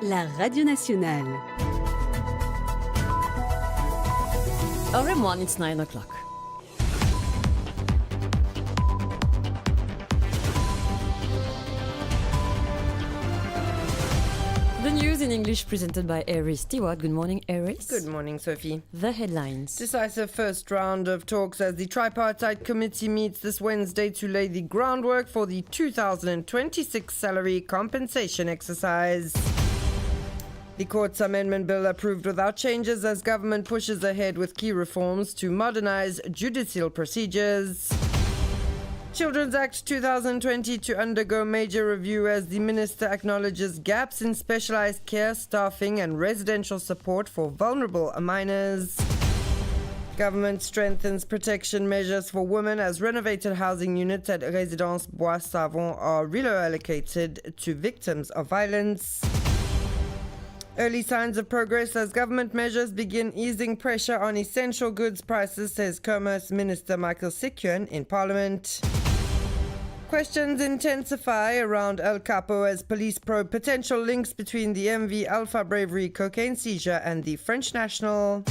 La Radio Nationale. RM1, it's 9 o'clock. The news in English presented by Eris Stewart. Good morning, Eris. Good morning, Sophie. The headlines. Decisive first round of talks as the tripartite committee meets this Wednesday to lay the groundwork for the 2026 salary compensation exercise. The court's amendment bill approved without changes as government pushes ahead with key reforms to modernize judicial procedures. Children's Act 2020 to undergo major review as the minister acknowledges gaps in specialized care, staffing and residential support for vulnerable minors. Government strengthens protection measures for women as renovated housing units at Résidence Bois Savon are reallocated to victims of violence. Early signs of progress as government measures begin easing pressure on essential goods prices, says Commerce Minister Michael Sikuen in Parliament. Questions intensify around El Capo as police probe potential links between the MV Alpha Bravery cocaine seizure and the French national.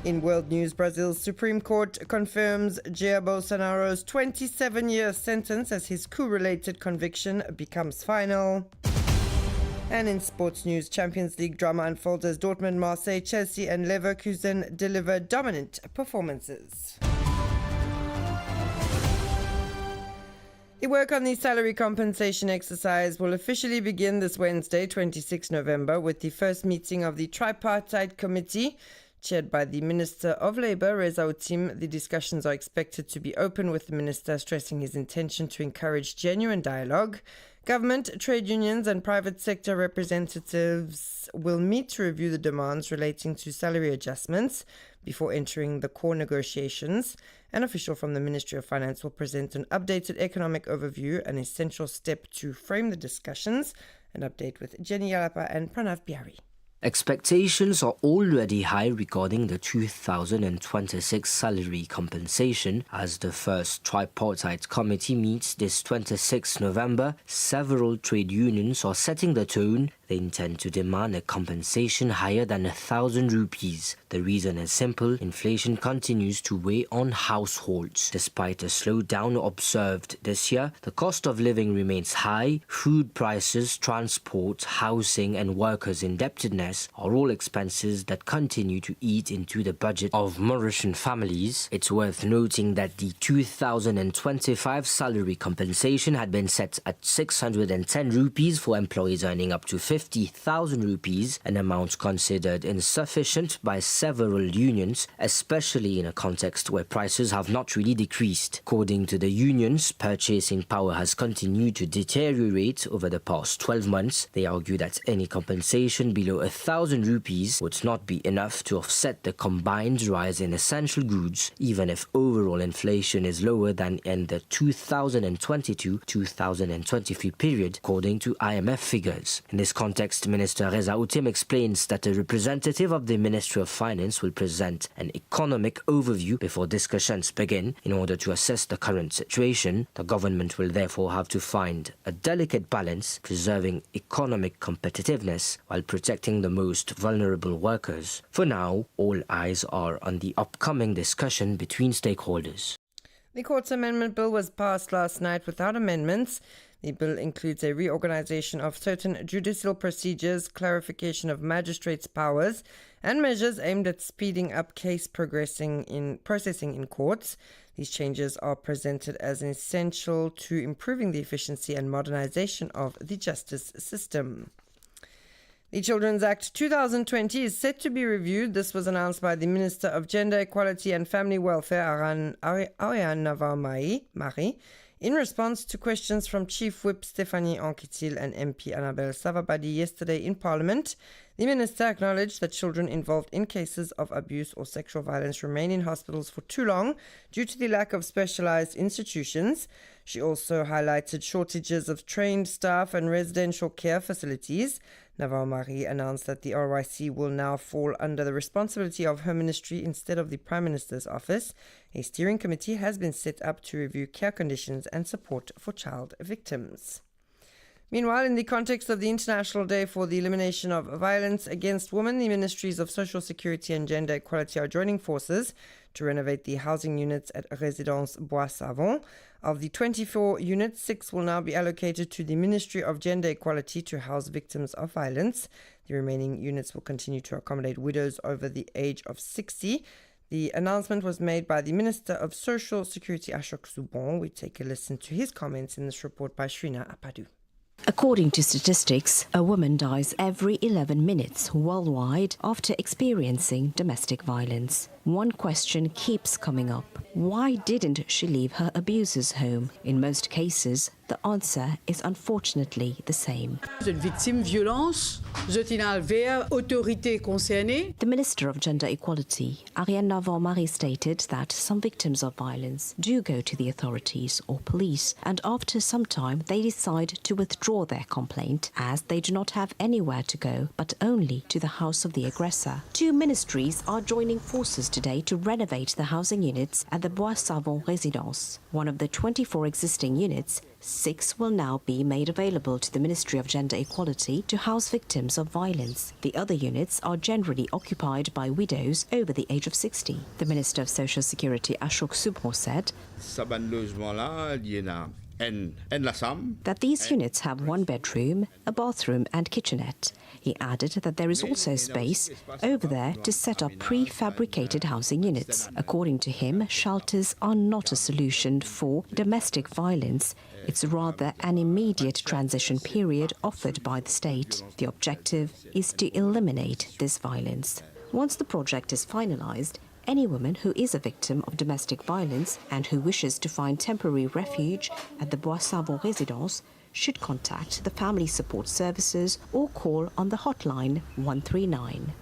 In world news, Brazil's Supreme Court confirms Jair Bolsonaro's 27-year sentence as his coup-related conviction becomes final. And in sports news, Champions League drama unfolds as Dortmund, Marseille, Chelsea and Leverkusen deliver dominant performances. The work on the salary compensation exercise will officially begin this Wednesday, 26 November, with the first meeting of the tripartite committee. Chaired by the Minister of Labour, Reza Outim, the discussions are expected to be open, with the Minister stressing his intention to encourage genuine dialogue. Government, trade unions and private sector representatives will meet to review the demands relating to salary adjustments before entering the core negotiations. An official from the Ministry of Finance will present an updated economic overview, an essential step to frame the discussions. An update with Jenny Yalapa and Pranav Bihari. Expectations are already high regarding the 2026 salary compensation. As the first tripartite committee meets this 26 November, several trade unions are setting the tone. They intend to demand a compensation higher than 1,000 rupees. The reason is simple: inflation continues to weigh on households. Despite a slowdown observed this year, the cost of living remains high. Food prices, transport, housing and workers' indebtedness are all expenses that continue to eat into the budget of Mauritian families. It's worth noting that the 2025 salary compensation had been set at 610 rupees for employees earning up to 50,000 rupees, an amount considered insufficient by several unions, especially in a context where prices have not really decreased. According to the unions, purchasing power has continued to deteriorate over the past 12 months. They argue that any compensation below 1,000 rupees would not be enough to offset the combined rise in essential goods, even if overall inflation is lower than in the 2022-2023 period, according to IMF figures. In this context, Minister Reza Outim explains that a representative of the Ministry of Finance will present an economic overview before discussions begin. In order to assess the current situation, the government will therefore have to find a delicate balance, preserving economic competitiveness while protecting the most vulnerable workers. For now, all eyes are on the upcoming discussion between stakeholders. The court's amendment bill was passed last night without amendments. The bill includes a reorganization of certain judicial procedures, clarification of magistrates' powers, and measures aimed at speeding up case processing in courts. These changes are presented as essential to improving the efficiency and modernization of the justice system. The Children's Act 2020 is set to be reviewed. This was announced by the Minister of Gender Equality and Family Welfare, Novembre, in response to questions from Chief Whip Stéphanie Anquetil and MP Annabelle Savabadi yesterday in Parliament. The minister acknowledged that children involved in cases of abuse or sexual violence remain in hospitals for too long due to the lack of specialized institutions. She also highlighted shortages of trained staff and residential care facilities. Novembre announced that the RYC will now fall under the responsibility of her ministry instead of the Prime Minister's office. A steering committee has been set up to review care conditions and support for child victims. Meanwhile, in the context of the International Day for the Elimination of Violence Against Women, the Ministries of Social Security and Gender Equality are joining forces to renovate the housing units at Résidence Bois-Savon. Of the 24 units, 6 will now be allocated to the Ministry of Gender Equality to house victims of violence. The remaining units will continue to accommodate widows over the age of 60. The announcement was made by the Minister of Social Security, Ashok Subon. We take a listen to his comments in this report by Shrina Apadu. According to statistics, a woman dies every 11 minutes worldwide after experiencing domestic violence. One question keeps coming up. Why didn't she leave her abuser's home? In most cases, the answer is unfortunately the same. Une victime violence, je vers autorité concernée. The Minister of Gender Equality, RM1 stated that some victims of violence do go to the authorities or police, and after some time they decide to withdraw their complaint as they do not have anywhere to go but only to the house of the aggressor. 2 ministries are joining forces today to renovate the housing units at the Bois-Savon residence. One of the 24 existing units, 6 will now be made available to the Ministry of Gender Equality to house victims of violence. The other units are generally occupied by widows over the age of 60. The Minister of Social Security, Ashok Subon, said that these units have 1 bedroom, a bathroom and kitchenette. He added that there is also space over there to set up prefabricated housing units. According to him, shelters are not a solution for domestic violence. It's rather an immediate transition period offered by the state. The objective is to eliminate this violence. Once the project is finalized, any woman who is a victim of domestic violence and who wishes to find temporary refuge at the Bois-Savon residence should contact the Family Support Services or call on the hotline 139.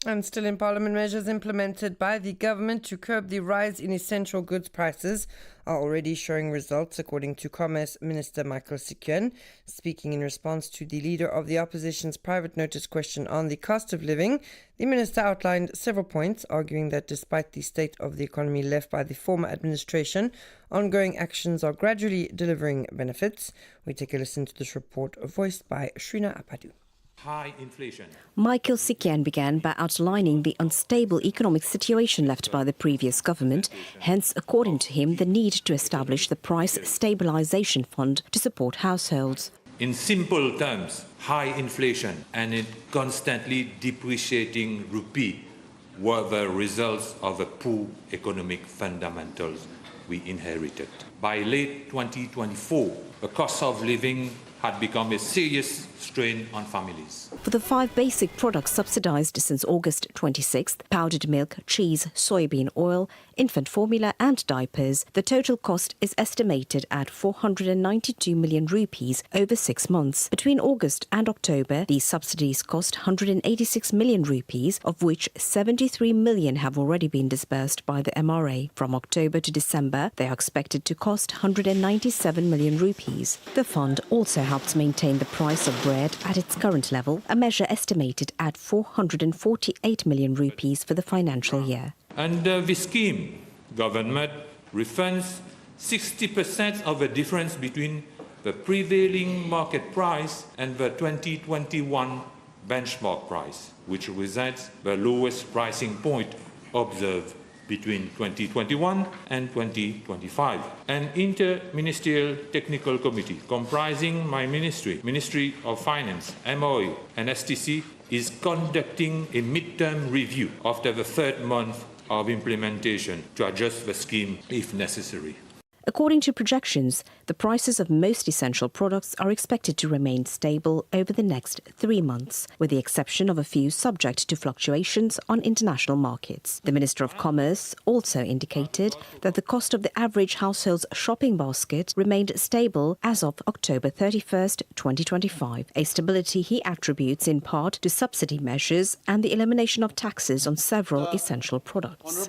And still in Parliament, measures implemented by the government to curb the rise in essential goods prices are already showing results, according to Commerce Minister Michael Sikuen. Speaking in response to the leader of the opposition's private notice question on the cost of living, the minister outlined several points, arguing that despite the state of the economy left by the former administration, ongoing actions are gradually delivering benefits. We take a listen to this report voiced by Shrina Apadu. High inflation. Michael Sikuen began by outlining the unstable economic situation left by the previous government, hence, according to him, the need to establish the Price Stabilization Fund to support households. In simple terms, high inflation and a constantly depreciating rupee were the results of the poor economic fundamentals we inherited. By late 2024, the cost of living had become a serious strain on families. For the 5 basic products subsidized since August 26th, powdered milk, cheese, soybean oil, infant formula and diapers, the total cost is estimated at 492 million rupees over 6 months. Between August and October, these subsidies cost 186 million rupees, of which 73 million have already been disbursed by the MRA. From October to December, they are expected to cost 197 million rupees. The fund also helps maintain the price of bread at its current level, a measure estimated at 448 million rupees for the financial year. Under this scheme, government refunds 60% of the difference between the prevailing market price and the 2021 benchmark price, which represents the lowest pricing point observed between 2021 and 2025. An inter-ministerial technical committee comprising my ministry, Ministry of Finance, MOE and STC is conducting a mid-term review after the 3rd month of implementation to adjust the scheme if necessary. According to projections, the prices of most essential products are expected to remain stable over the next 3 months, with the exception of a few subject to fluctuations on international markets. The Minister of Commerce also indicated that the cost of the average household's shopping basket remained stable as of October 31st, 2025, a stability he attributes in part to subsidy measures and the elimination of taxes on several essential products.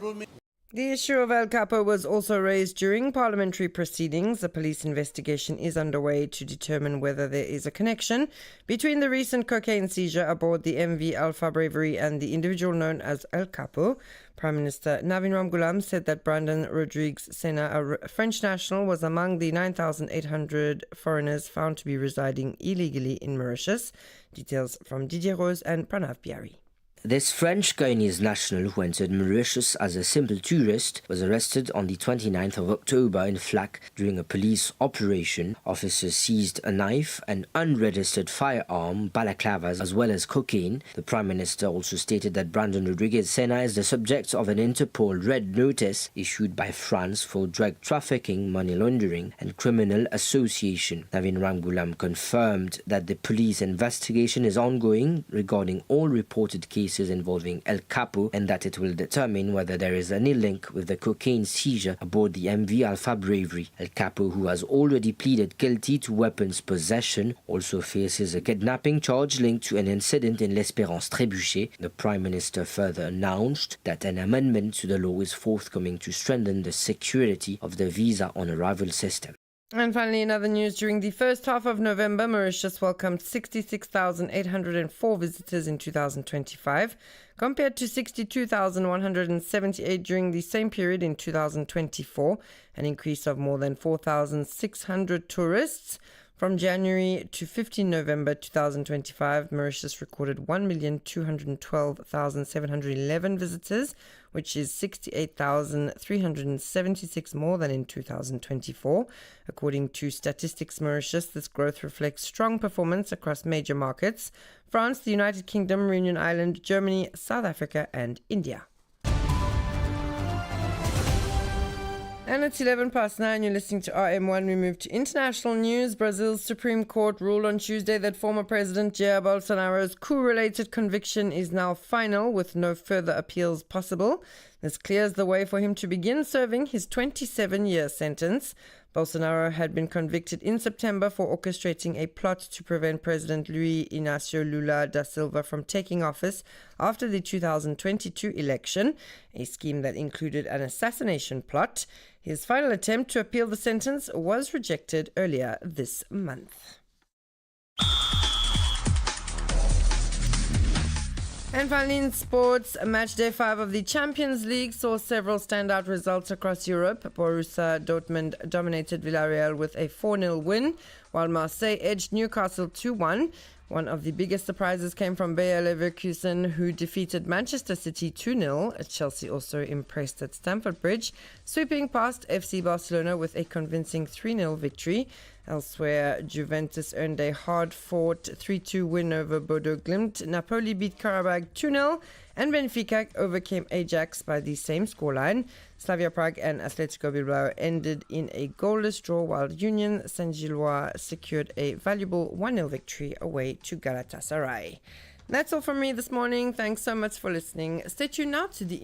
The issue of El Capo was also raised during parliamentary proceedings. A police investigation is underway to determine whether there is a connection between the recent cocaine seizure aboard the MV Alpha Bravery and the individual known as El Capo. Prime Minister Navin Ramgoolam said that Brandon Rodrigues Senna, a French national, was among the 9,800 foreigners found to be residing illegally in Mauritius. Details from Didier Rose and Pranav Biari. This French-Guyanese national who entered Mauritius as a simple tourist was arrested on the 29th of October in Flac during a police operation. Officers seized a knife, an unregistered firearm, balaclavas, as well as cocaine. The Prime Minister also stated that Brandon Rodrigues Senna is the subject of an Interpol red notice issued by France for drug trafficking, money laundering, and criminal association. Navin Ramgoolam confirmed that the police investigation is ongoing regarding all reported cases involving El Capo and that it will determine whether there is any link with the cocaine seizure aboard the MV Alpha Bravery. El Capo, who has already pleaded guilty to weapons possession, also faces a kidnapping charge linked to an incident in L'Espérance Trébuchet. The Prime Minister further announced that an amendment to the law is forthcoming to strengthen the security of the visa on arrival system. And finally, in other news, during the first half of November, Mauritius welcomed 66,804 visitors in 2025, compared to 62,178 during the same period in 2024, an increase of more than 4,600 tourists. From January to 15 November 2025, Mauritius recorded 1,212,711 visitors, which is 68,376 more than in 2024. According to Statistics Mauritius, this growth reflects strong performance across major markets: France, the United Kingdom, Reunion Island, Germany, South Africa, and India. And it's 9:11. You're listening to RM1. We move to international news. Brazil's Supreme Court ruled on Tuesday that former President Jair Bolsonaro's coup-related conviction is now final, with no further appeals possible. This clears the way for him to begin serving his 27-year sentence. Bolsonaro had been convicted in September for orchestrating a plot to prevent President Luiz Inácio Lula da Silva from taking office after the 2022 election, a scheme that included an assassination plot. His final attempt to appeal the sentence was rejected earlier this month. And finally, in sports, match day 5 of the Champions League saw several standout results across Europe. Borussia Dortmund dominated Villarreal with a 4-0 win, while Marseille edged Newcastle 2-1. One of the biggest surprises came from Bayer Leverkusen, who defeated Manchester City 2-0. Chelsea also impressed at Stamford Bridge, sweeping past FC Barcelona with a convincing 3-0 victory. Elsewhere, Juventus earned a hard-fought 3-2 win over Bodo Glimt. Napoli beat Karabag 2-0, and Benfica overcame Ajax by the same scoreline. Slavia Prague and Atletico Bilbao ended in a goalless draw, while Union Saint-Gilloise secured a valuable 1-0 victory away to Galatasaray. That's all from me this morning. Thanks so much for listening. Stay tuned now to the